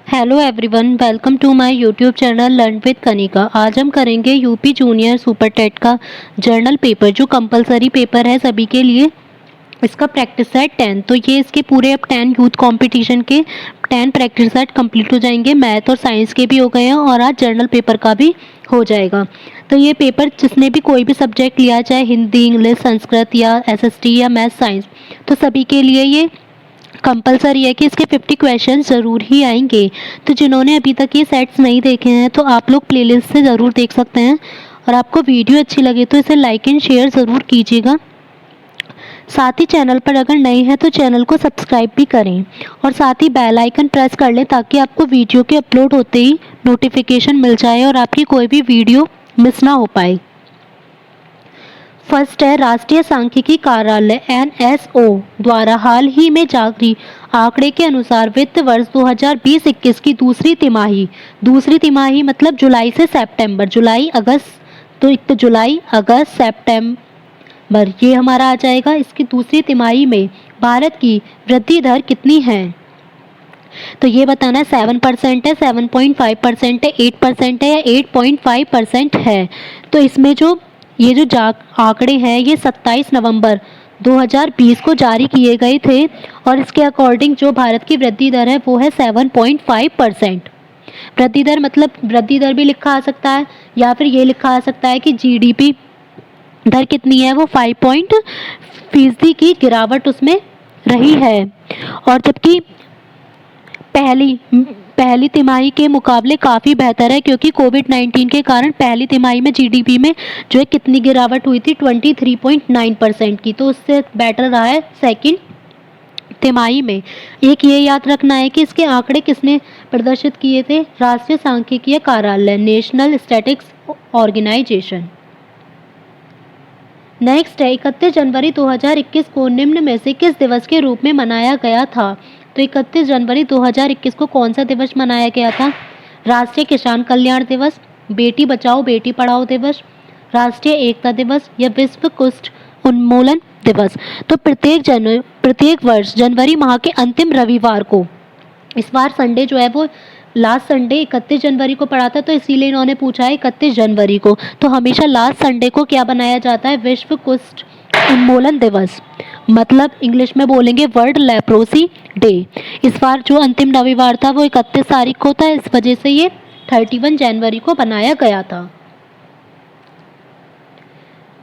Hello everyone, welcome to my YouTube channel learn with Kanika. आज हम करेंगे यूपी जूनियर सुपर टेट का general paper जो कंपलसरी पेपर है सभी के लिए। इसका प्रैक्टिस सेट 10, तो ये इसके पूरे अब 10 यूथ कंपटीशन के 10 प्रैक्टिस सेट कंप्लीट हो जाएंगे। मैथ और साइंस के भी हो गए हैं और आज जर्नल पेपर का भी हो जाएगा। तो ये पेपर जिसने भी कोई भी सब्जेक्ट लिया, चाहे हिंदी, इंग्लिश, संस्कृत या एसएसटी या मैथ साइंस, तो सभी के लिए ये कंपलसरी है कि इसके 50 क्वेश्चन ज़रूर ही आएंगे। तो जिन्होंने अभी तक ये सेट्स नहीं देखे हैं तो आप लोग प्लेलिस्ट से ज़रूर देख सकते हैं। और आपको वीडियो अच्छी लगे तो इसे लाइक एंड शेयर ज़रूर कीजिएगा। साथ ही चैनल पर अगर नए हैं तो चैनल को सब्सक्राइब भी करें और साथ ही बेल आइकन प्रेस कर लें ताकि आपको वीडियो के अपलोड होते ही नोटिफिकेशन मिल जाए और आपकी कोई भी वीडियो मिस ना हो पाए। फर्स्ट है, राष्ट्रीय सांख्यिकी कार्यालय NSO द्वारा हाल ही में जारी आंकड़े के अनुसार वित्त वर्ष 2020-21 की दूसरी तिमाही मतलब जुलाई से सितंबर, जुलाई अगस्त, तो एक तो जुलाई अगस्त सितंबर ये हमारा आ जाएगा। इसकी दूसरी तिमाही में भारत की वृद्धि दर कितनी है, तो ये बताना है 7% है, 7.5% है, 8% है या 8.5% है। तो इसमें जो ये जो आंकड़े हैं ये 27 नवंबर 2020 को जारी किए गए थे और इसके अकॉर्डिंग जो भारत की वृद्धि दर है वो है 7.5%। वृद्धि दर मतलब वृद्धि दर भी लिखा आ सकता है या फिर ये लिखा आ सकता है कि जीडीपी दर कितनी है, वो 5% की गिरावट उसमें रही है। और जबकि पहली तिमाही के मुकाबले काफ़ी बेहतर है क्योंकि कोविड-19 के कारण पहली तिमाही में जीडीपी में जो है कितनी गिरावट हुई थी 23.9% की, तो उससे बेटर रहा है सेकंड तिमाही में। एक ये याद रखना है कि इसके आंकड़े किसने प्रदर्शित किए थे, राष्ट्रीय सांख्यिकीय कार्यालय, नेशनल स्टैटिस्टिक्स ऑर्गेनाइजेशन। नेक्स्ट है, 31 जनवरी 2021 को निम्न में से किस दिवस के रूप में मनाया गया था। तो 31 जनवरी 2021 को कौन सा दिवस मनाया गया था, राष्ट्रीय किसान कल्याण दिवस, बेटी बचाओ बेटी पढ़ाओ दिवस, राष्ट्रीय एकता दिवस या विश्व कुष्ठ उन्मूलन दिवस। तो प्रत्येक वर्ष जनवरी माह के अंतिम रविवार को, इस बार संडे जो है वो लास्ट संडे 31 जनवरी को पड़ा था तो इसीलिए इन्होंने पूछा है 31 जनवरी को। तो हमेशा लास्ट संडे को क्या बनाया जाता है, विश्व कुष्ठ उन्मूलन दिवस, मतलब इंग्लिश में बोलेंगे वर्ल्ड लेप्रोसी डे। इस बार जो अंतिम रविवार था वो 31 तारीख को था, इस वजह से ये 31 जनवरी को बनाया गया था।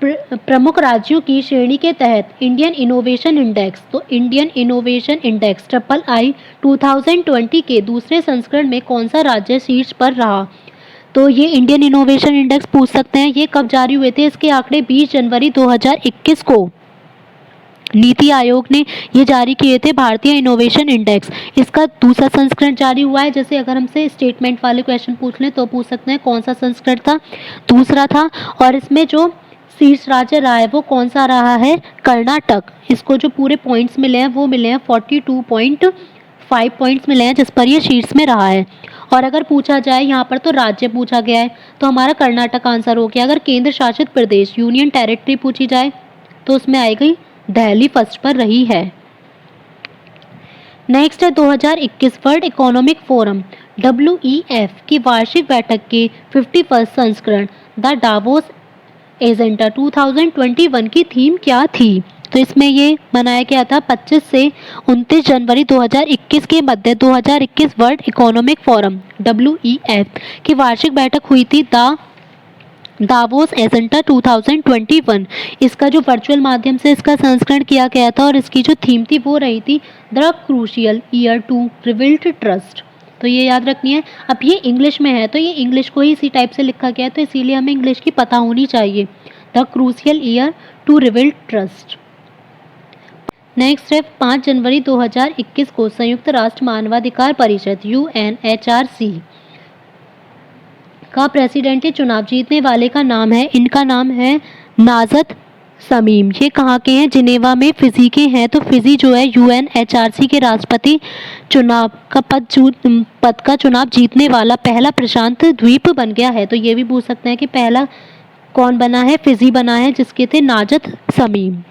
प्रमुख राज्यों की श्रेणी के तहत इंडियन इनोवेशन इंडेक्स, तो इंडियन इनोवेशन इंडेक्स III 2020 के दूसरे संस्करण में कौन सा राज्य शीर्ष पर रहा। तो ये इंडियन इनोवेशन इंडेक्स पूछ सकते हैं, ये कब जारी हुए थे, इसके आंकड़े 20 जनवरी 2021 को नीति आयोग ने ये जारी किए थे, भारतीय इनोवेशन इंडेक्स। इसका दूसरा संस्करण जारी हुआ है। जैसे अगर हमसे स्टेटमेंट वाले क्वेश्चन पूछ लें तो पूछ सकते हैं कौन सा संस्करण था, दूसरा था। और इसमें जो शीर्ष राज्य रहा है वो कौन सा रहा है, कर्नाटक। इसको जो पूरे पॉइंट्स मिले हैं वो मिले हैं 42.5 पॉइंट्स मिले हैं जिस पर ये शीर्ष में रहा है। और अगर पूछा जाए यहाँ पर तो राज्य पूछा गया है तो हमारा कर्नाटक आंसर हो गया। अगर केंद्र शासित प्रदेश यूनियन टेरिटरी पूछी जाए तो उसमें आएगी दिल्ली फर्स्ट पर रही है। नेक्स्ट है 2021 वर्ल्ड इकोनॉमिक फोरम WEF की वार्षिक बैठक के 51 संस्करण द डावोस एजेंडा 2021 की थीम क्या थी। तो इसमें ये मनाया गया था 25 से 29 जनवरी 2021 के मध्य 2021 वर्ल्ड इकोनॉमिक फोरम WEF की वार्षिक बैठक हुई थी दावोस एजेंडा 2021। इसका जो वर्चुअल माध्यम से इसका संस्करण किया गया था और इसकी जो थीम थी वो रही थी the crucial year to rebuild trust. तो ये याद रखनी है। अब ये इंग्लिश में है तो ये इंग्लिश को ही इसी टाइप से लिखा गया है तो इसीलिए हमें इंग्लिश की पता होनी चाहिए, the crucial year to rebuild trust. Next है 5 जनवरी 2021 को संयुक्त राष्ट्र मानवाधिकार परिषद UNHRC का प्रेसिडेंट चुनाव जीतने वाले का नाम है, इनका नाम है नाजत समीम। ये कहाँ के हैं, जिनेवा में फिजी के हैं। तो फिजी जो है UNHRC के राष्ट्रपति चुनाव का पद का चुनाव जीतने वाला पहला प्रशांत द्वीप बन गया है। तो ये भी पूछ सकते हैं कि पहला कौन बना है, फिजी बना है जिसके थे नाजत समीम।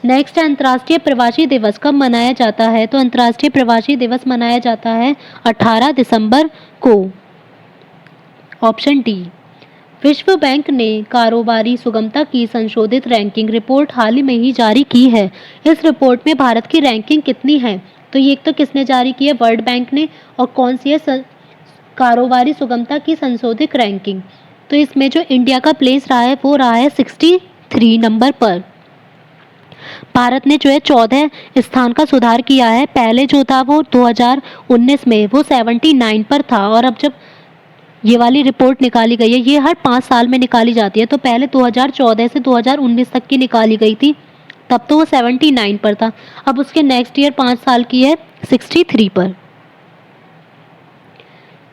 नेक्स्ट है अंतर्राष्ट्रीय प्रवासी दिवस कब मनाया जाता है? तो अंतर्राष्ट्रीय प्रवासी दिवस मनाया जाता है 18 दिसंबर को। Option D. विश्व बैंक ने कारोबारी सुगमता की संशोधित रैंकिंग रिपोर्ट हाल ही में ही जारी की है। इस रिपोर्ट में भारत की रैंकिंग कितनी है? तो ये एक तो किसने जारी की है? वर्ल्ड बैंक ने। और कौन सी है? कारोबारी सुगमता की संशोधित रैंकिंग। तो इसमें जो इंडिया का प्लेस रहा है वो रहा है 63 नंबर पर। भारत ने जो है 14 स्थान का सुधार किया है। पहले जो था वो 2019 में वो 79 पर था, और अब जब ये वाली रिपोर्ट निकाली गई है, ये हर 5 साल में निकाली जाती है, तो पहले 2014 से 2019 तक की निकाली गई थी, तब तो वो 79 पर था। अब उसके नेक्स्ट ईयर 5 साल की है 63 पर।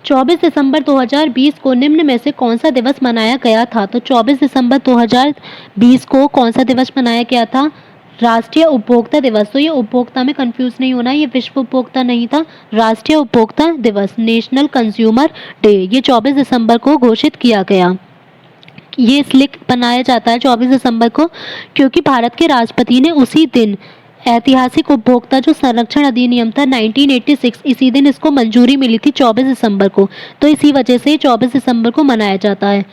24 दिसंबर 2020 को निम्न में से कौन सा दिवस मनाया गया था? तो 24 दिसंबर 2020 को कौन सा दिवस मनाया गया था? राष्ट्रीय उपभोक्ता दिवस। तो ये उपभोक्ता में कंफ्यूज नहीं होना, ये विश्व उपभोक्ता नहीं था, राष्ट्रीय उपभोक्ता दिवस, नेशनल कंज्यूमर डे, ये 24 दिसंबर को घोषित किया गया। ये इसलिए बनाया जाता है 24 दिसंबर को क्योंकि भारत के राष्ट्रपति ने उसी दिन ऐतिहासिक उपभोक्ता जो संरक्षण अधिनियम था 1986, इसी दिन इसको मंजूरी मिली थी 24 दिसंबर को, तो इसी वजह से 24 दिसंबर को मनाया जाता है।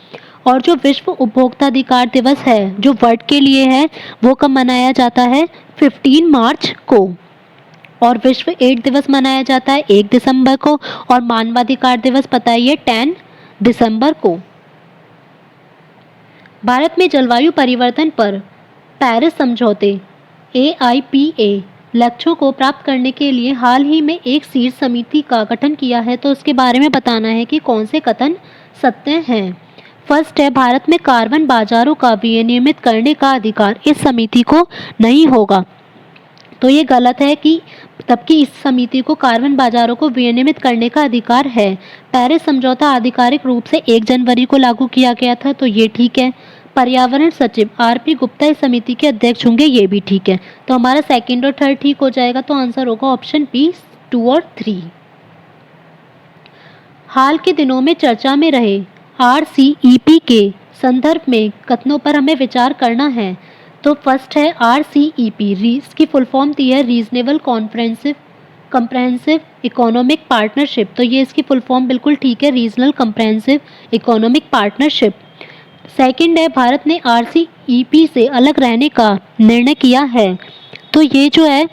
और जो विश्व उपभोक्ता अधिकार दिवस है जो वर्ड के लिए है, वो कब मनाया जाता है? 15 मार्च को। और विश्व एड्स दिवस मनाया जाता है 1 दिसंबर को, और मानवाधिकार दिवस पता ही है 10 दिसंबर को। भारत में जलवायु परिवर्तन पर पेरिस समझौते AIPA लक्ष्यों को प्राप्त करने के लिए हाल ही में एक शीर्ष समिति का गठन किया है, तो उसके बारे में बताना है कि कौन से कथन सत्य हैं। फर्स्ट है, भारत में कार्बन बाजारों का विनियमित करने का अधिकार इस समिति को नहीं होगा। तो ये गलत है कि तबकि इस समिति को कार्बन बाजारों को विनियमित करने का अधिकार है। पेरिस समझौता आधिकारिक रूप से 1 जनवरी को लागू किया गया था, तो ये ठीक है। पर्यावरण सचिव RP गुप्ता इस समिति के अध्यक्ष होंगे, ये भी ठीक है। तो हमारा सेकंड और थर्ड ठीक हो जाएगा, तो आंसर होगा ऑप्शन बी 2 और 3। हाल के दिनों में चर्चा में रहे RCEP के संदर्भ में कथनों पर हमें विचार करना है। तो फर्स्ट है RCEP, इसकी फुल फॉर्म दी है रीजनेबल कंप्रहेंसिव इकोनॉमिक पार्टनरशिप। तो ये इसकी फुल फॉर्म बिल्कुल ठीक है, regional comprehensive economic partnership. Second है, भारत ने RCEP से अलग रहने का निर्णय किया है। तो ये जो है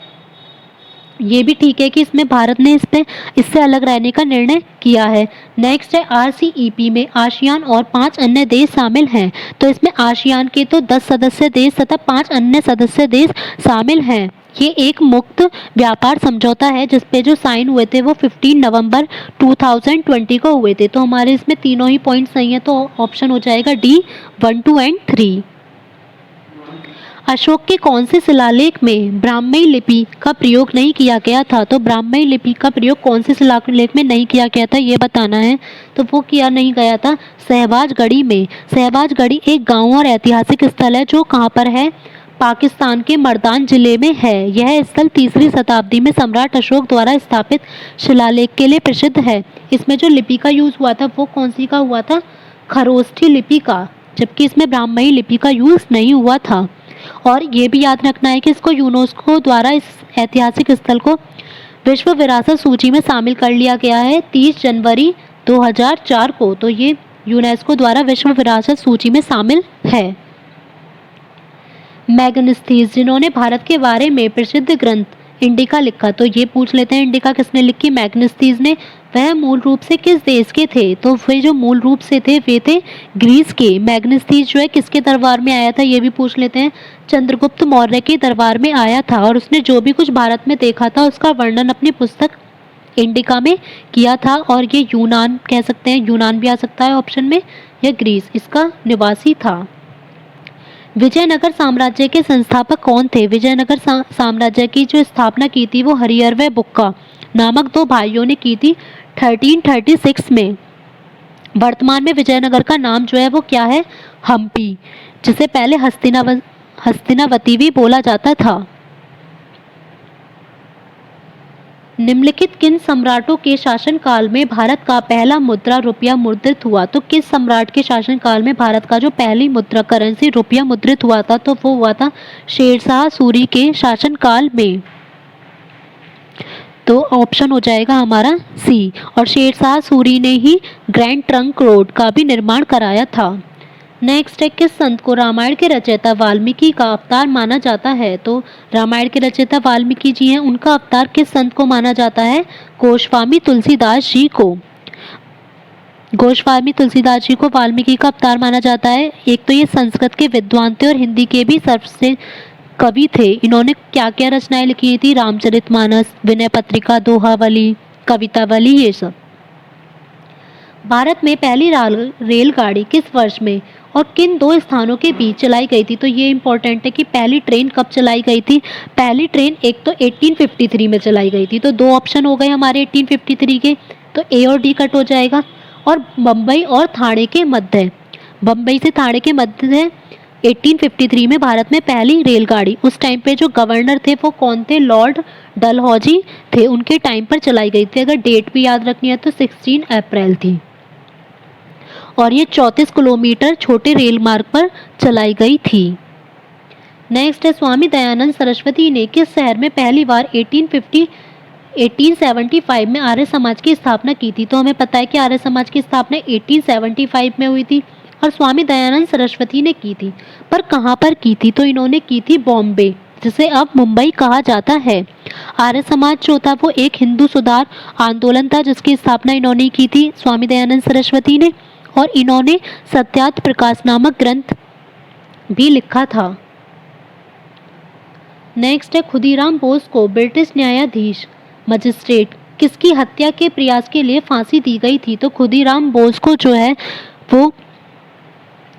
ये भी ठीक है कि इसमें भारत ने इससे अलग रहने का निर्णय किया है। नेक्स्ट है, RCEP में आसियान और 5 अन्य देश शामिल हैं। तो इसमें आसियान के तो 10 सदस्य देश तथा 5 अन्य सदस्य देश शामिल हैं। ये एक मुक्त व्यापार समझौता है जिसपे जो साइन हुए थे वो 15 नवंबर 2020 को हुए थे। तो हमारे इसमें तीनों ही पॉइंट सही हैं, तो ऑप्शन हो जाएगा D 1, 2 एंड 3। अशोक के कौन से शिलालेख में ब्राह्मी लिपि का प्रयोग नहीं किया गया था? तो ब्राह्मी लिपि का प्रयोग कौन से शिलालेख में नहीं किया गया था, ये बताना है। तो वो किया नहीं गया था सहबाजगढ़ी में। सहबाजगढ़ी एक गांव और ऐतिहासिक स्थल है जो कहाँ पर है? पाकिस्तान के मर्दान जिले में है। यह स्थल 3री शताब्दी में सम्राट अशोक द्वारा स्थापित शिलालेख के लिए प्रसिद्ध है। इसमें जो लिपि का यूज़ हुआ था वो कौन सी का हुआ था? खरोष्ठी लिपि का, जबकि इसमें ब्राह्मी लिपि का यूज़ नहीं हुआ था। और ये भी याद रखना है कि इसको यूनेस्को द्वारा इस ऐतिहासिक स्थल को विश्व विरासत सूची में शामिल कर लिया गया है 30 जनवरी 2004 को। तो ये यूनेस्को द्वारा विश्व विरासत सूची में शामिल है। मैग्नेस्थीज, जिन्होंने भारत के बारे में प्रसिद्ध ग्रंथ इंडिका लिखा, तो ये पूछ लेते हैं इंडिका किसने लिखी? मैग्नेस्थीज ने। वह मूल रूप से किस देश के थे? तो वे जो मूल रूप से थे वे थे ग्रीस के। मैग्नेस्थीज जो है किसके दरबार में आया था, ये भी पूछ लेते हैं। चंद्रगुप्त मौर्य के दरबार में आया था, और उसने जो भी कुछ भारत में देखा था उसका वर्णन अपनी पुस्तक इंडिका में किया था। और ये यूनान कह सकते हैं, यूनान भी आ सकता है ऑप्शन में, या ग्रीस इसका निवासी था। विजयनगर साम्राज्य के संस्थापक कौन थे? विजयनगर साम्राज्य की जो स्थापना की थी वो हरिहर व बुक्का नामक 2 भाइयों ने की थी 1336 में। वर्तमान में विजयनगर का नाम जो है वो क्या है? हम्पी, जिसे पहले हस्तिनावती भी बोला जाता था। निम्नलिखित किन सम्राटों के शासनकाल में भारत का पहला मुद्रा रुपया मुद्रित हुआ? तो किस सम्राट के शासनकाल में भारत का जो पहली मुद्रा करेंसी रुपया मुद्रित हुआ था, तो वो हुआ था शेरशाह सूरी के शासनकाल में। तो ऑप्शन हो जाएगा हमारा सी। और शेरशाह सूरी ने ही ग्रैंड ट्रंक रोड का भी निर्माण कराया था। नेक्स्ट है, किस संत को रामायण के रचयिता वाल्मीकि का अवतार माना जाता है? तो रामायण के रचयिता वाल्मीकि जी हैं, उनका अवतार किस संत को माना जाता है? गोस्वामी तुलसीदास जी को। गोस्वामी तुलसीदास जी को वाल्मीकि का अवतार माना जाता है। एक तो ये संस्कृत के विद्वान थे और हिंदी के भी सबसे कवि थे। इन्होंने क्या क्या रचनाएं लिखी थी? रामचरितमानस, विनय पत्रिका, दोहावली, कवितावली, ये सब। भारत में पहली रेलगाड़ी किस वर्ष में और किन दो स्थानों के बीच चलाई गई थी? तो ये इंपॉर्टेंट है कि पहली ट्रेन कब चलाई गई थी। पहली ट्रेन एक तो 1853 में चलाई गई थी, तो दो ऑप्शन हो गए हमारे 1853 के, तो ए और डी कट हो जाएगा। और बम्बई और थाने के मध्य, बम्बई से थाने के मध्य 1853 में भारत में पहली रेलगाड़ी, उस टाइम पे जो गवर्नर थे वो कौन थे? लॉर्ड डलहौजी थे, उनके टाइम पर चलाई गई थी। अगर डेट भी याद रखनी है तो 16 अप्रैल थी। और ये 34 किलोमीटर छोटे रेल मार्ग पर चलाई गई थी। नेक्स्ट है, स्वामी दयानंद सरस्वती ने किस शहर में पहली बार 1875 में आर्य समाज की स्थापना की थी? तो हमें पता है कि आर्य समाज की स्थापना 1875 में हुई थी और स्वामी दयानंद सरस्वती ने की थी, पर कहाँ पर की थी? तो इन्होंने की थी बॉम्बे, जिसे अब मुंबई कहा जाता है। आर्य समाज जो था वो एक हिंदू सुधार आंदोलन था, जिसकी स्थापना इन्होंने की थी स्वामी दयानंद सरस्वती ने, और इन्होंने सत्यार्थ प्रकाश नामक ग्रंथ भी लिखा था। नेक्स्ट है, खुदीराम बोस को ब्रिटिश न्यायाधीश मजिस्ट्रेट किसकी हत्या के प्रयास के लिए फांसी दी गई थी? तो खुदीराम बोस को जो है वो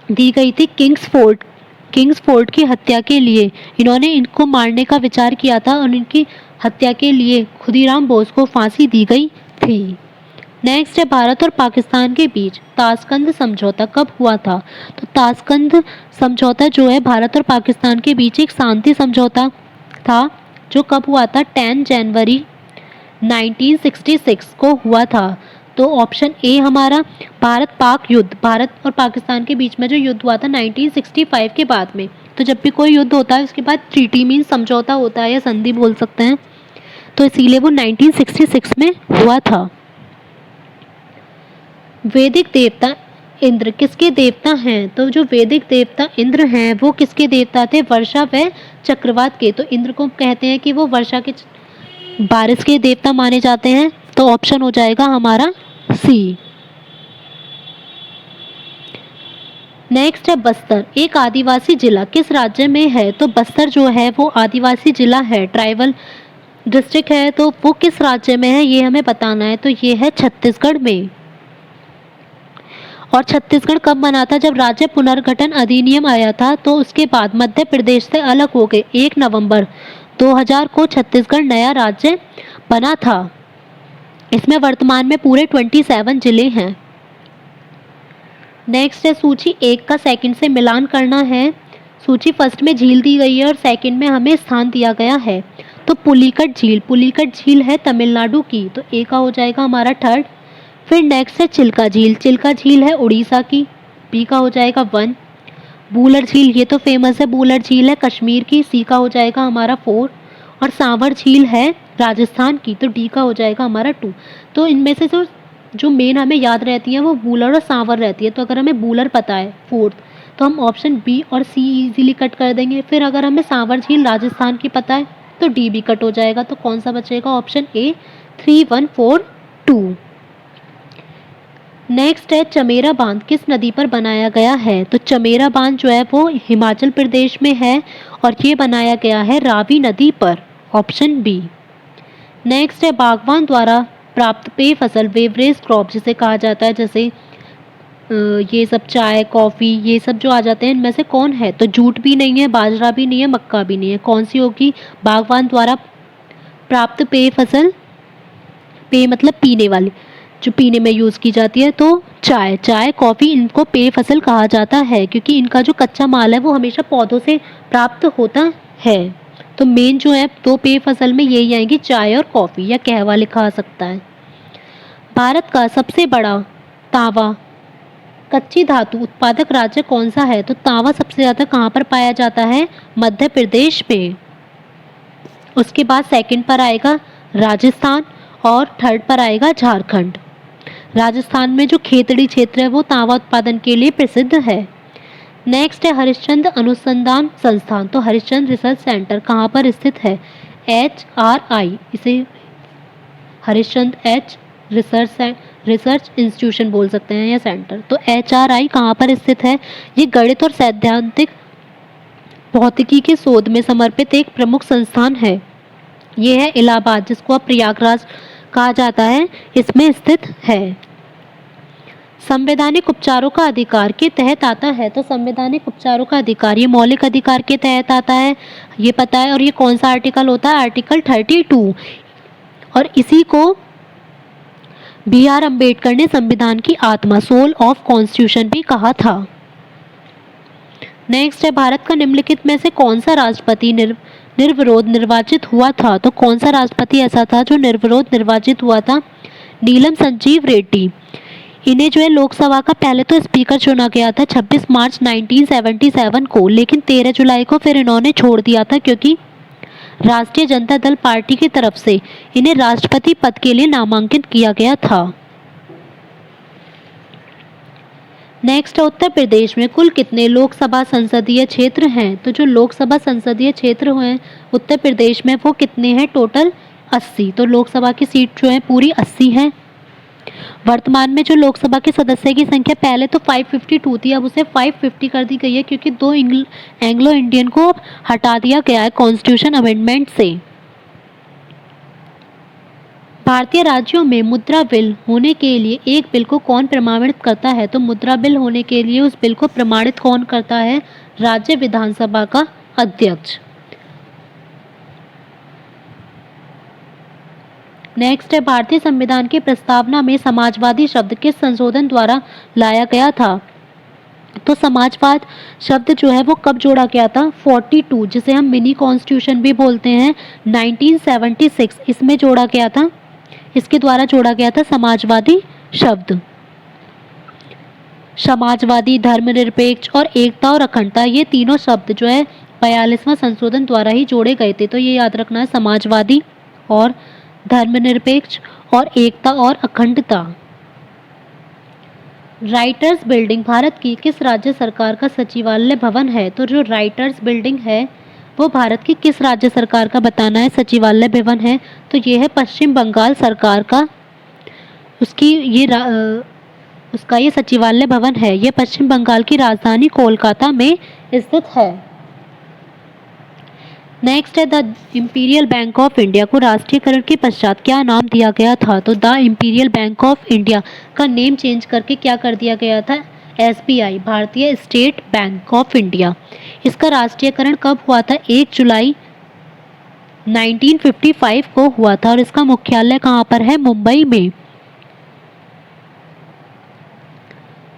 दी गई थी किंग्सफोर्ड की हत्या के लिए। इन्होंने इनको मारने का विचार किया था और इनकी हत्या के लिए खुदीराम बोस को फांसी दी गई थी। नेक्स्ट है, भारत और पाकिस्तान के बीच ताशकंद समझौता कब हुआ था? तो ताशकंद समझौता जो है भारत और पाकिस्तान के बीच एक शांति समझौता था, जो कब हुआ था? 10 जनवरी 1966 को हुआ था। तो ऑप्शन ए हमारा भारत पाक युद्ध, भारत और पाकिस्तान के बीच में जो युद्ध हुआ था 1965 के बाद में। तो जब भी कोई युद्ध होता है उसके बाद ट्रीटी मीन समझौता होता है या संधि बोल सकते हैं, तो इसीलिए वो 1966 में हुआ था। वैदिक देवता इंद्र किसके देवता हैं? तो जो वैदिक देवता इंद्र हैं वो किसके देवता थे? वर्षा व चक्रवात के। तो इंद्र को कहते हैं कि वो वर्षा के बारिश के देवता माने जाते हैं। तो ऑप्शन हो जाएगा हमारा सी। नेक्स्ट है, बस्तर एक आदिवासी जिला किस राज्य में है? तो बस्तर जो है वो आदिवासी जिला है, ट्राइबल डिस्ट्रिक्ट है, तो वो किस राज्य में है ये हमें बताना है। तो ये है छत्तीसगढ़ में। और छत्तीसगढ़ कब बना था? जब राज्य पुनर्गठन अधिनियम आया था, तो उसके बाद मध्य प्रदेश से अलग हो गए 1 नवंबर 2000 को छत्तीसगढ़ नया राज्य बना था। इसमें वर्तमान में पूरे 27 जिले हैं। नेक्स्ट है, सूची 1 का सेकंड से मिलान करना है। सूची फर्स्ट में झील दी गई है और सेकंड में हमें स्थान दिया गया है। तो पुलिकट झील है तमिलनाडु की, तो ए का हो जाएगा हमारा थर्ड। फिर नेक्स्ट है चिल्का झील है उड़ीसा की, बी का हो जाएगा 1। बूलर झील, ये तो फेमस है, बूलर झील है कश्मीर की, सी का हो जाएगा हमारा 4। और सांवर झील है राजस्थान की, तो डी का हो जाएगा हमारा 2। तो इनमें से जो मेन हमें याद रहती है वो बूलर और सांवर रहती है। तो अगर हमें बूलर पता है 4th, तो हम ऑप्शन बी और सी इजीली कट कर देंगे। फिर अगर हमें सांवर झील राजस्थान की पता है तो डी भी कट हो जाएगा। तो कौन सा बचेगा? Option A 3142। नेक्स्ट है, चमेरा बांध किस नदी पर बनाया गया है? तो चमेरा बांध जो है वो हिमाचल प्रदेश में है और ये बनाया गया है रावी नदी पर, ऑप्शन बी। नेक्स्ट है, बागवान द्वारा प्राप्त पेय फसल बेवरेज क्रॉप जिसे कहा जाता है, जैसे ये सब चाय कॉफ़ी ये सब जो आ जाते हैं, इनमें से कौन है? तो जूट भी नहीं है, बाजरा भी नहीं है, मक्का भी नहीं है। कौन सी होगी? बागवान द्वारा प्राप्त पेय फसल, पेय मतलब पीने वाली, जो पीने में यूज़ की जाती है। तो चाय कॉफ़ी इनको पेय फसल कहा जाता है, क्योंकि इनका जो कच्चा माल है वो हमेशा पौधों से प्राप्त होता है। तो मेन जो है दो पेय फसल में यही आएंगी, चाय और कॉफ़ी, या कहवा लिखा आ सकता है। भारत का सबसे बड़ा तांबा कच्ची धातु उत्पादक राज्य कौन सा है? तो तांबा सबसे ज़्यादा कहाँ पर पाया जाता है? मध्य प्रदेश में। उसके बाद सेकंड पर आएगा राजस्थान और थर्ड पर आएगा झारखंड। राजस्थान में जो खेतड़ी क्षेत्र है वो तांबा उत्पादन के लिए प्रसिद्ध है। नेक्स्ट है हरिश्चंद्र अनुसंधान संस्थान। तो हरिश्चंद्र रिसर्च सेंटर कहाँ पर स्थित है? HRI, इसे हरिश्चंद्र एच रिसर्च इंस्टीट्यूशन बोल सकते हैं या सेंटर। तो HRI कहाँ पर स्थित है? ये गणित और सैद्धांतिक भौतिकी के शोध में समर्पित एक प्रमुख संस्थान है। ये है इलाहाबाद, जिसको अब प्रयागराज कहा जाता है, इसमें स्थित है। संवैधानिक उपचारों का अधिकार के तहत आता है। तो संवैधानिक उपचारों का अधिकार ये मौलिक अधिकार के तहत आता है, ये पता है। और ये कौन सा आर्टिकल होता है? आर्टिकल 32। और इसी को BR अम्बेडकर ने संविधान की आत्मा, सोल ऑफ कॉन्स्टिट्यूशन भी कहा था। नेक्स्ट है भारत का निम्नलिखित में से कौन सा राष्ट्रपति निर्विरोध निर्वाचित हुआ था? तो कौन सा राष्ट्रपति ऐसा था जो निर्विरोध निर्वाचित हुआ था? नीलम संजीव रेड्डी। इन्हें जो है लोकसभा का पहले तो स्पीकर चुना गया था 26 मार्च 1977 को, लेकिन 13 जुलाई को फिर इन्होंने छोड़ दिया था, क्योंकि राष्ट्रीय जनता दल पार्टी की तरफ से इन्हें राष्ट्रपति पद के लिए नामांकित किया गया था। नेक्स्ट है उत्तर प्रदेश में कुल कितने लोकसभा संसदीय क्षेत्र हैं? तो जो लोकसभा संसदीय क्षेत्र हैं उत्तर प्रदेश में वो कितने हैं? टोटल 80। तो लोकसभा की सीट जो है पूरी 80 है। वर्तमान में जो लोकसभा के सदस्य की संख्या पहले तो 552 थी, अब उसे 550 कर दी गई है, क्योंकि 2 एंग्लो इंडियन को हटा दिया गया है कॉन्स्टिट्यूशन अमेंडमेंट से। भारतीय राज्यों में मुद्रा बिल होने के लिए एक बिल को कौन प्रमाणित करता है? तो मुद्रा बिल होने के लिए उस बिल को प्रमाणित कौन करता है? राज्य विधानसभा का अध्यक्ष। नेक्स्ट है भारतीय संविधान की प्रस्तावना में समाजवादी शब्द किस संशोधन द्वारा लाया गया था? तो समाजवाद शब्द जो है वो कब जोड़ा गया था? 42, जिसे हम मिनी कॉन्स्टिट्यूशन भी बोलते हैं, 1976 इसमें जोड़ा गया था। इसके द्वारा जोड़ा गया था समाजवादी शब्द। समाजवादी, धर्मनिरपेक्ष और एकता और अखंडता, ये तीनों शब्द जो है 42वां संशोधन द्वारा ही जोड़े गए थे। तो ये याद रखना है, समाजवादी और धर्मनिरपेक्ष और एकता और अखंडता। राइटर्स बिल्डिंग भारत की किस राज्य सरकार का सचिवालय भवन है? तो जो राइटर्स बिल्डिंग है वो भारत की किस राज्य सरकार का बताना है सचिवालय भवन है? तो ये है पश्चिम बंगाल सरकार का। उसका ये सचिवालय भवन है, ये पश्चिम बंगाल की राजधानी कोलकाता में स्थित है। नेक्स्ट है the imperial bank of India को राष्ट्रीयकरण के पश्चात क्या नाम दिया गया था? तो the imperial bank of India का नेम चेंज करके क्या कर दिया गया था? SBI, भारतीय स्टेट बैंक ऑफ इंडिया। इसका राष्ट्रीयकरण कब हुआ था? 1 जुलाई 1955 को हुआ था और इसका मुख्यालय कहाँ पर है? मुंबई में।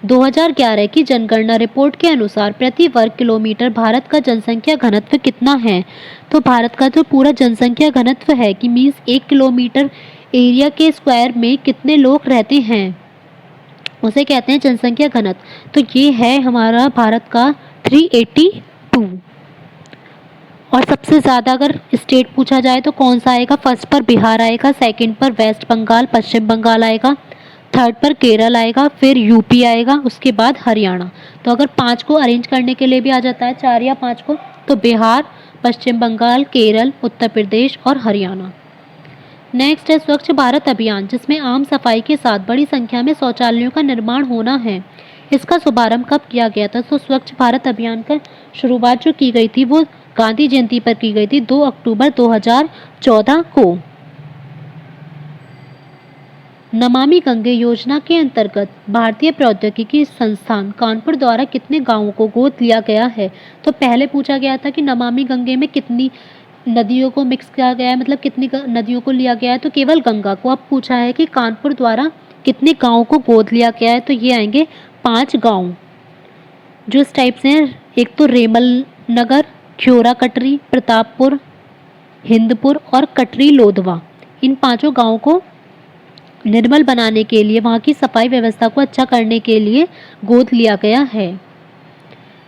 2011 की जनगणना रिपोर्ट के अनुसार प्रति वर्ग किलोमीटर भारत का जनसंख्या घनत्व कितना है? तो भारत का जो पूरा जनसंख्या घनत्व है कि मीन्स 1 किलोमीटर एरिया के स्क्वायर में कितने लोग रहते हैं, उसे कहते हैं जनसंख्या घनत्व। तो ये है हमारा भारत का 382। और सबसे ज़्यादा अगर स्टेट पूछा जाए तो कौन सा आएगा? फर्स्ट पर बिहार आएगा, सेकंड पर वेस्ट बंगाल पश्चिम बंगाल आएगा, थर्ड पर केरल आएगा, फिर यूपी आएगा, उसके बाद हरियाणा। तो अगर 5 को अरेंज करने के लिए भी आ जाता है, 4 या 5 को, तो बिहार, पश्चिम बंगाल, केरल, उत्तर प्रदेश और हरियाणा। नेक्स्ट है स्वच्छ भारत अभियान, जिसमें आम सफाई के साथ बड़ी संख्या में शौचालयों का निर्माण होना है। इसका शुभारंभ कब किया गया था? तो स्वच्छ भारत अभियान का शुरुआत जो की गई थी वो गांधी जयंती पर की गई थी, 2 अक्टूबर 2014 को। नमामि गंगे योजना के अंतर्गत भारतीय प्रौद्योगिकी संस्थान कानपुर द्वारा कितने गांवों को गोद लिया गया है? तो पहले पूछा गया था कि नमामि गंगे में कितनी नदियों को मिक्स किया गया है, मतलब कितनी नदियों को लिया गया है, तो केवल गंगा को। अब पूछा है कि कानपुर द्वारा कितने गाँव को गोद लिया गया है, तो ये आएंगे 5 गाँव जो इस टाइप से हैं। एक तो रेमल नगर, ख्योरा कटरी, प्रतापपुर, हिंदपुर और कटरी लोधवा, इन 5 गांवों को निर्मल बनाने के लिए, वहाँ की सफाई व्यवस्था को अच्छा करने के लिए गोद लिया गया है।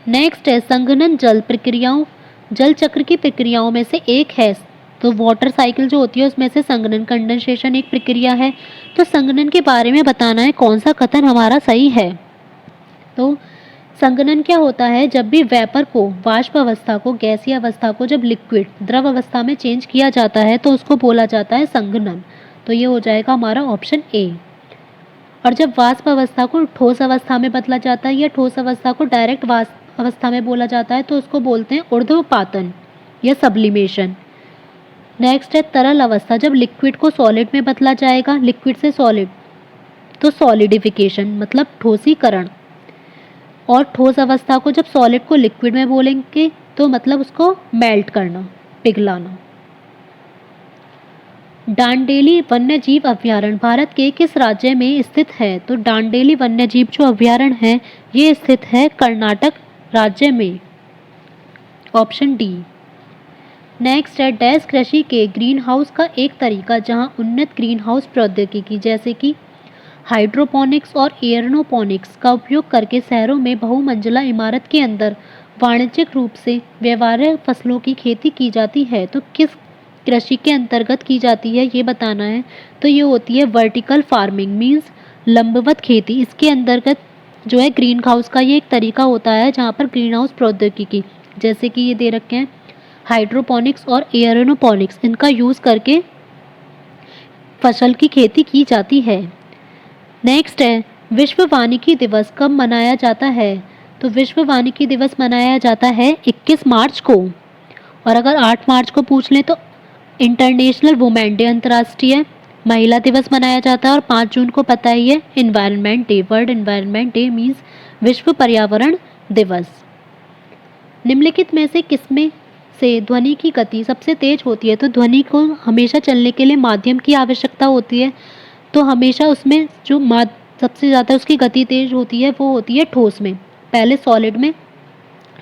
नेक्स्ट है संघनन जल चक्र की प्रक्रियाओं में से एक है। तो वाटर साइकिल जो होती है उसमें से संघनन कंडेंसेशन एक प्रक्रिया है। तो संघनन के बारे में बताना है कौन सा कथन हमारा सही है। तो संघनन क्या होता है, जब भी वेपर को, वाष्प अवस्था को, गैसीय अवस्था को जब लिक्विड द्रव अवस्था में चेंज किया जाता है तो उसको बोला जाता है संघनन। तो ये हो जाएगा हमारा ऑप्शन ए। और जब वाष्प अवस्था को ठोस अवस्था में बदला जाता है या ठोस अवस्था को डायरेक्ट वाष्प अवस्था में बोला जाता है तो उसको बोलते हैं ऊर्ध्वपातन या सब्लिमेशन। नेक्स्ट है तरल अवस्था, जब लिक्विड को सॉलिड में बदला जाएगा, लिक्विड से सॉलिड, तो सॉलिडिफिकेशन मतलब ठोसीकरण। और ठोस अवस्था को जब सॉलिड को लिक्विड में बोलेंगे तो मतलब उसको मेल्ट करना, पिघलाना। डांडेली वन्यजीव अभयारण्य भारत के किस राज्य में स्थित है? तो डांडेली वन्यजीव जो अभयारण्य है ये स्थित है कर्नाटक राज्य में, ऑप्शन डी। नेक्स्ट है डैश कृषि के ग्रीन हाउस का एक तरीका जहां उन्नत ग्रीन हाउस प्रौद्योगिकी जैसे कि हाइड्रोपोनिक्स और एयरोपोनिक्स का उपयोग करके शहरों में बहुमंजिला इमारत के अंदर वाणिज्यिक रूप से व्यवहार्य फसलों की खेती की जाती है। तो किस कृषि के अंतर्गत की जाती है ये बताना है। तो ये होती है वर्टिकल फार्मिंग, मीन्स लंबवत खेती। इसके अंतर्गत जो है ग्रीन हाउस का ये एक तरीका होता है जहाँ पर ग्रीन हाउस प्रौद्योगिकी जैसे कि ये दे रखे हैं हाइड्रोपोनिक्स और एयरोपोनिक्स, इनका यूज़ करके फसल की खेती की जाती है। नेक्स्ट है विश्व वानिकी दिवस कब मनाया जाता है? तो विश्व वानिकी दिवस मनाया जाता है 21 मार्च को। और अगर 8 मार्च को पूछ लें तो इंटरनेशनल वुमेन डे, अंतर्राष्ट्रीय महिला दिवस मनाया जाता है। और 5 जून को पता ही है environment day, world environment day means विश्व पर्यावरण दिवस। निम्नलिखित में से किसमें से ध्वनि की गति सबसे तेज होती है? तो ध्वनि को हमेशा चलने के लिए माध्यम की आवश्यकता होती है। तो हमेशा उसमें जो सबसे ज़्यादा उसकी गति तेज होती है वो होती है ठोस में, पहले सॉलिड में,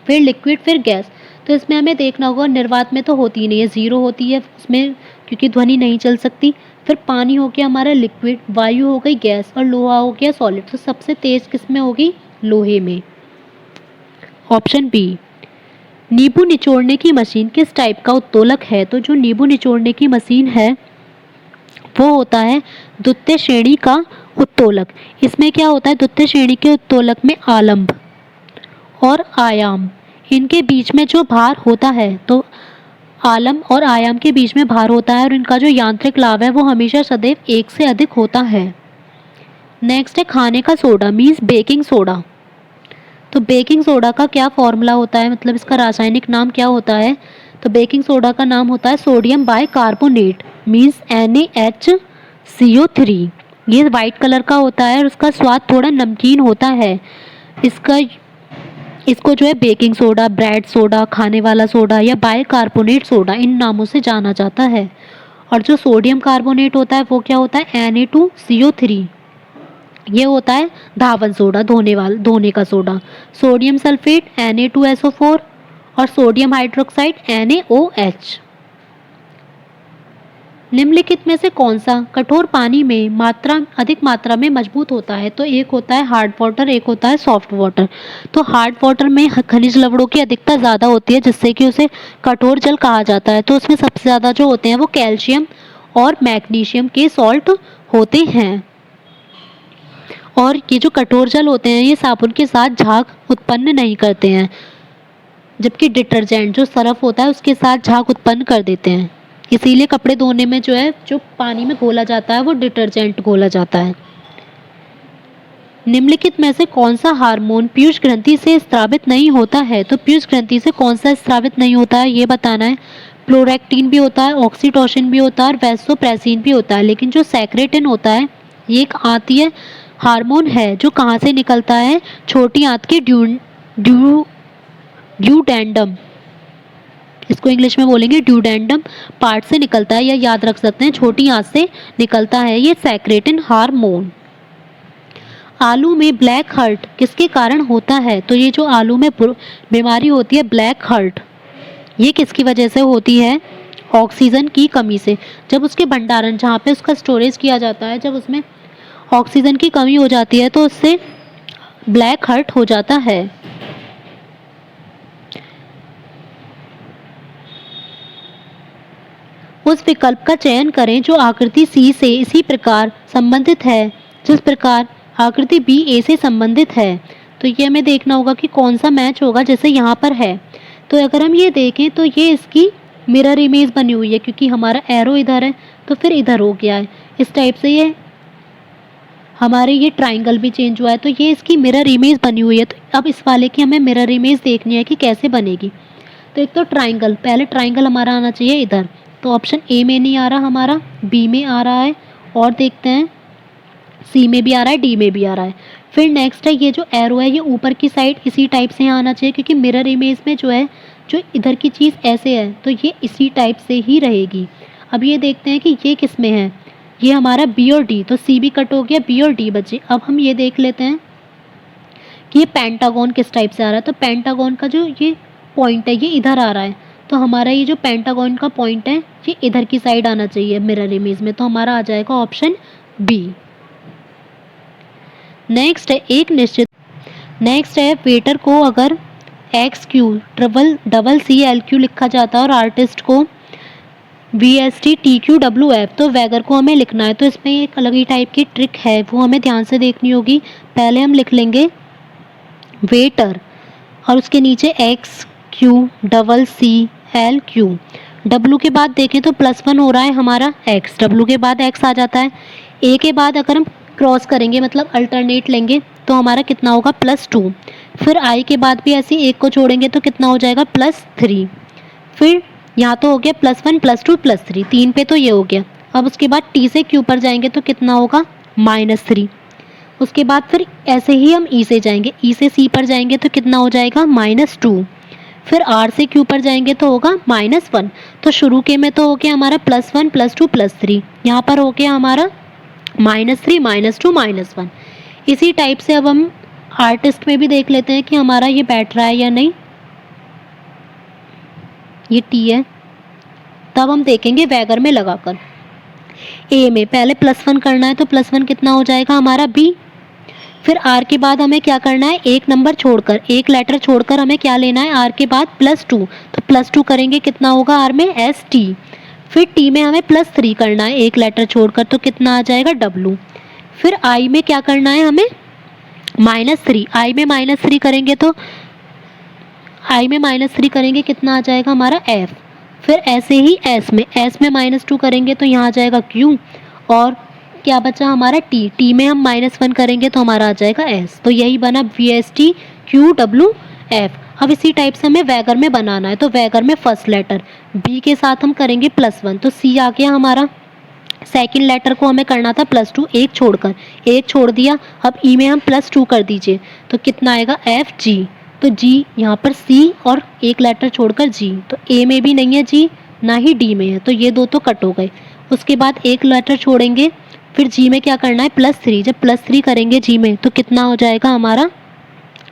फिर लिक्विड, फिर गैस। तो इसमें हमें देखना होगा निर्वात में तो होती ही नहीं है, ज़ीरो होती है उसमें क्योंकि ध्वनि नहीं चल सकती। फिर पानी हो गया हमारा लिक्विड, वायु हो गई गैस और लोहा हो गया सॉलिड। तो सबसे तेज किस में होगी? लोहे में, ऑप्शन बी। नींबू निचोड़ने की मशीन किस टाइप का उत्तोलक है? तो जो नींबू निचोड़ने की मशीन है वो होता है द्वितीय श्रेणी का उत्तोलक। इसमें क्या होता है, द्वितीय श्रेणी के उत्तोलक में आलंब और आयाम, इनके बीच में जो भार होता है, तो आलम और आयाम के बीच में भार होता है और इनका जो यांत्रिक लाभ है वो हमेशा सदैव 1 से अधिक होता है। नेक्स्ट है खाने का सोडा मीन्स बेकिंग सोडा। तो बेकिंग सोडा का क्या फॉर्मूला होता है, मतलब इसका रासायनिक नाम क्या होता है? तो बेकिंग सोडा का नाम होता है सोडियम बाइकार्बोनेट मीन्स NaHCO3। ये वाइट कलर का होता है और उसका स्वाद थोड़ा नमकीन होता है। इसको जो है बेकिंग सोडा, ब्रेड सोडा, खाने वाला सोडा या बाइकार्बोनेट सोडा इन नामों से जाना जाता है। और जो सोडियम कार्बोनेट होता है वो क्या होता है? Na2CO3। ये होता है धावन सोडा, धोने का सोडा। सोडियम सल्फेट Na2SO4 और सोडियम हाइड्रोक्साइड NaOH। निम्नलिखित में से कौन सा कठोर पानी में अधिक मात्रा में मजबूत होता है? तो एक होता है हार्ड वाटर, एक होता है सॉफ्ट वाटर। तो हार्ड वाटर में खनिज लवणों की अधिकता ज़्यादा होती है जिससे कि उसे कठोर जल कहा जाता है। तो उसमें सबसे ज़्यादा जो होते हैं वो कैल्शियम और मैग्नीशियम के सॉल्ट होते हैं। और ये जो कठोर जल होते हैं ये साबुन के साथ झाग उत्पन्न नहीं करते हैं, जबकि डिटर्जेंट जो सरफ होता है उसके साथ झाग उत्पन्न कर देते हैं। इसीलिए कपड़े धोने में जो पानी में घोला जाता है वो डिटर्जेंट घोला जाता है। निम्नलिखित में से कौन सा हार्मोन पीयूष ग्रंथि से स्रावित नहीं होता है? तो पीयूष ग्रंथि से कौन सा स्रावित नहीं होता है ये बताना है। प्रोलैक्टिन भी होता है, ऑक्सीटोसिन भी होता है और वैसोप्रेसिन भी होता है। लेकिन जो सेक्रेटिन होता है ये एक आती है हार्मोन है जो कहाँ से निकलता है? छोटी आंत के ड्यूडेंडम, इसको इंग्लिश में बोलेंगे ड्यूडेंडम पार्ट से निकलता है, या याद रख सकते हैं छोटी आंत से निकलता है ये सेक्रेटिन हार्मोन। आलू में ब्लैक हर्ट किसके कारण होता है? तो ये जो आलू में बीमारी होती है ब्लैक हर्ट, ये किसकी वजह से होती है? ऑक्सीजन की कमी से। जब उसके भंडारण जहाँ पे उसका स्टोरेज किया जाता है, जब उसमें ऑक्सीजन की कमी हो जाती है तो उससे ब्लैक हर्ट हो जाता है। उस विकल्प का चयन करें जो आकृति सी से इसी प्रकार संबंधित है जिस प्रकार आकृति बी ए से संबंधित है। तो ये हमें देखना होगा कि कौन सा मैच होगा, जैसे यहाँ पर है। तो अगर हम ये देखें तो ये इसकी मिरर इमेज बनी हुई है, क्योंकि हमारा एरो इधर है तो फिर इधर हो गया है। इस टाइप से ये हमारे ये ट्राइंगल भी चेंज हुआ है, तो ये इसकी मिरर इमेज बनी हुई है। तो अब इस वाले की हमें मिरर इमेज देखनी है कि कैसे बनेगी। तो एक तो ट्राइंगल, पहले ट्राइंगल हमारा आना चाहिए इधर, तो ऑप्शन ए में नहीं आ रहा हमारा, बी में आ रहा है, और देखते हैं सी में भी आ रहा है, डी में भी आ रहा है। फिर नेक्स्ट है ये जो एरो है ये ऊपर की साइड इसी टाइप से यहाँ आना चाहिए, क्योंकि मिरर इमेज में जो है जो इधर की चीज़ ऐसे है तो ये इसी टाइप से ही रहेगी। अब ये देखते हैं कि ये किस में है, ये हमारा बी और डी, तो सी भी कट हो गया, बी और डी बचे। अब हम ये देख लेते हैं कि ये पेंटागन किस टाइप से आ रहा है। तो पेंटागन का जो ये पॉइंट है ये इधर आ रहा है, तो हमारा ये जो पेंटागन का पॉइंट है ये इधर की साइड आना चाहिए मिरर इमेज में, तो हमारा आ जाएगा ऑप्शन बी। नेक्स्ट है वेटर को अगर X Q double C L Q लिखा जाता है और आर्टिस्ट को V S T T Q W F, तो वैगर को हमें लिखना है। तो इसमें एक अलग ही टाइप की ट्रिक है, वो हमें ध्यान से देखनी होगी। पहले हम लिख लेंगे वेटर और उसके नीचे X Q double C L Q, W के बाद देखें तो +1 हो रहा है हमारा एक्स, डब्लू के बाद एक्स आ जाता है। ए के बाद अगर हम क्रॉस करेंगे मतलब अल्टरनेट लेंगे तो हमारा कितना होगा +2। फिर आई के बाद भी ऐसे एक को जोड़ेंगे तो कितना हो जाएगा +3। फिर यहाँ तो हो गया +1 +2 +3, 3 पे तो ये हो गया। अब उसके बाद टी से क्यू पर जाएंगे तो कितना होगा -3। उसके बाद फिर ऐसे ही हम ई से जाएंगे, ई से सी पर जाएंगे तो कितना हो जाएगा -2। फिर आर से क्यू पर जाएंगे तो होगा -1। तो शुरू के में तो हो गया हमारा +1 +2 +3, यहाँ पर हो गया हमारा -3 -2 -1। इसी टाइप से अब हम आर्टिस्ट में भी देख लेते हैं कि हमारा ये बैठ रहा है या नहीं। ये टी है, तब हम देखेंगे वैगर में लगाकर। ए में पहले +1 करना है तो +1 कितना हो जाएगा हमारा बी। फिर आर के बाद हमें क्या करना है, एक नंबर छोड़कर, एक लेटर छोड़कर हमें क्या लेना है, आर के बाद +2, तो +2 करेंगे कितना होगा आर में एस टी। फिर टी में हमें +3 करना है एक लेटर छोड़कर, तो कितना आ जाएगा डब्लू। फिर आई में क्या करना है हमें -3, आई में -3 करेंगे तो आई में -3 करेंगे कितना आ जाएगा हमारा एफ। फिर ऐसे ही एस में -2 करेंगे तो यहाँ आ जाएगा क्यू, और क्या बचा हमारा टी, टी में हम -1 करेंगे तो हमारा आ जाएगा एस। तो यही बना we S T Q W F. अब इसी टाइप से हमें वैगर में बनाना है, तो वैगर में फर्स्ट लेटर बी के साथ हम करेंगे +1, तो सी आ गया हमारा। सेकंड लेटर को हमें करना था +2, एक छोड़कर, एक छोड़ दिया। अब ई में हम +2 कर दीजिए तो कितना आएगा एफ जी, तो जी यहाँ पर सी और एक लेटर छोड़कर जी, तो ए में भी नहीं है जी, ना ही डी में है, तो ये दो तो कट हो गए। उसके बाद एक लेटर छोड़ेंगे, फिर जी में क्या करना है +3, जब +3 करेंगे जी में तो कितना हो जाएगा हमारा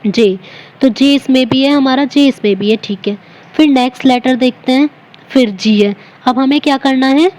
जे, तो जे इसमें भी है हमारा, जे इसमें भी है, ठीक है। फिर नेक्स्ट लेटर देखते हैं, फिर जी है। अब हमें क्या करना है,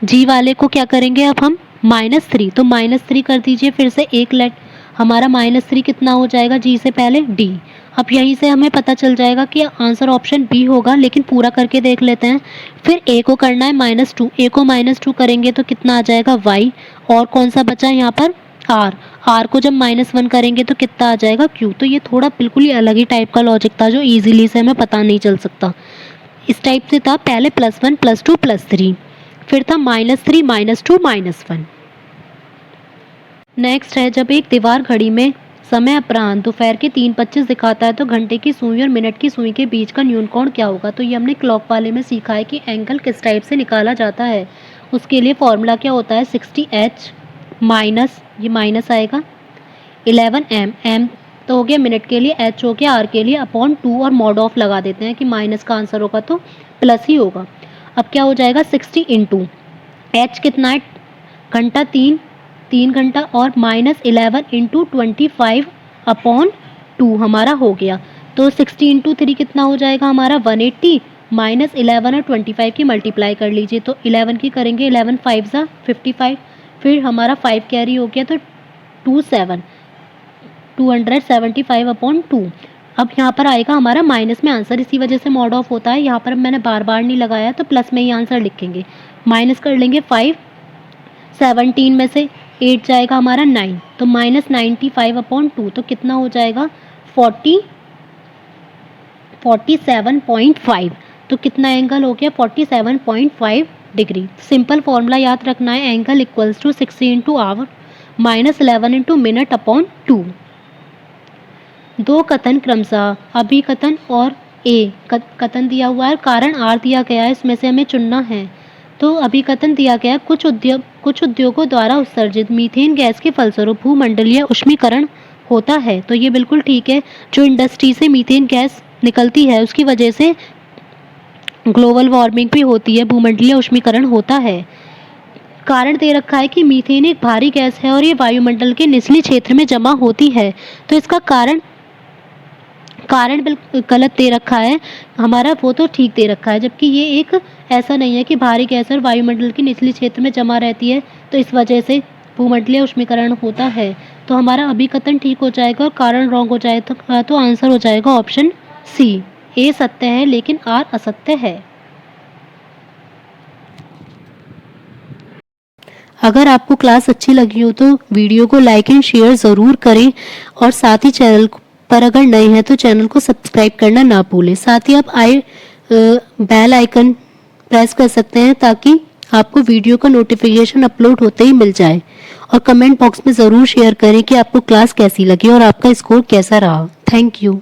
जी वाले को क्या करेंगे अब हम -3, तो -3 कर दीजिए फिर से एक लेटर, हमारा -3 कितना हो जाएगा जी से पहले डी। अब यहीं से हमें पता चल जाएगा कि आंसर ऑप्शन बी होगा, लेकिन पूरा करके देख लेते हैं। फिर ए को करना है -2, ए को -2 करेंगे तो कितना आ जाएगा वाई, और कौन सा बचा यहाँ पर आर, आर को जब -1 करेंगे तो कितना आ जाएगा क्यू। तो ये थोड़ा बिल्कुल ही अलग ही टाइप का लॉजिक था जो ईजिली से हमें पता नहीं चल सकता। इस टाइप से था पहले +1 +2 +3, फिर था -3 -2 -1। नेक्स्ट है जब एक दीवार घड़ी में समय अपराह्न दोपहर के 3:25 दिखाता है तो घंटे की सुई और मिनट की सुई के बीच का न्यून कोण क्या होगा। तो ये हमने क्लॉक वाले में सीखा है कि एंगल किस टाइप से निकाला जाता है। उसके लिए फॉर्मूला क्या होता है 60h माइनस, ये माइनस आएगा 11m, m तो हो गया मिनट के लिए, h हो गया आर के लिए, अपॉन 2 और मॉड ऑफ लगा देते हैं कि माइनस का आंसर होगा तो प्लस ही होगा। अब क्या हो जाएगा 60 इंटू h कितना है घंटा 3 घंटा, और -11 इंटू 25 अपॉन 2 हमारा हो गया। तो 60 इंटू 3 कितना हो जाएगा हमारा 180 माइनस 11 और 25 की मल्टीप्लाई कर लीजिए, तो 11 की करेंगे 11 5 ज़ा 55, फिर हमारा 5 कैरी हो गया तो 275/2। अब यहाँ पर आएगा हमारा माइनस में आंसर, इसी वजह से मॉड ऑफ होता है। यहाँ पर मैंने बार बार नहीं लगाया तो प्लस में ही आंसर लिखेंगे। माइनस कर लेंगे 5, 17 में से 8 जाएगा हमारा 9, तो माइनस 95/2, तो कितना हो जाएगा 47.5। तो कितना एंगल हो गया 47.5 डिग्री। सिंपल फॉर्मूला याद रखना है, angle equals to 60 into hour minus 11 into minute upon 2। दो कथन क्रमशः अभिकथन और ए कथन दिया हुआ है, कारण आर दिया गया है, इसमें से हमें चुनना है। तो अभिकथन दिया गया, कुछ उद्योगों द्वारा उत्सर्जित मीथेन गैस के फलस्वरूप भूमंडलीय उष्मीकरण होता है। तो ये बिल्कुल ठीक है, जो इंडस्ट्री से मीथेन गैस निकलती है उसकी वजह से ग्लोबल वार्मिंग भी होती है, भूमंडलीय उष्मीकरण होता है। कारण दे रखा है कि मीथेन एक भारी गैस है और ये वायुमंडल के निचले क्षेत्र में जमा होती है, तो इसका कारण गलत दे रखा है हमारा, वो तो ठीक दे रखा है, जबकि ये एक ऐसा नहीं है कि भारी गैस और वायुमंडल के निचले क्षेत्र में जमा रहती है तो इस वजह से भूमंडलीय उष्मीकरण होता है। तो हमारा अभिकथन ठीक हो जाएगा और कारण रॉन्ग हो जाएगा, तो आंसर हो जाएगा ऑप्शन सी, ए सत्य है लेकिन आर असत्य है। अगर आपको क्लास अच्छी लगी हो तो वीडियो को लाइक एंड शेयर ज़रूर करें, और साथ ही चैनल पर अगर नए हैं तो चैनल को सब्सक्राइब करना ना भूलें। साथ ही आप बेल आइकन प्रेस कर सकते हैं ताकि आपको वीडियो का नोटिफिकेशन अपलोड होते ही मिल जाए। और कमेंट बॉक्स में ज़रूर शेयर करें कि आपको क्लास कैसी लगी और आपका स्कोर कैसा रहा। Thank you.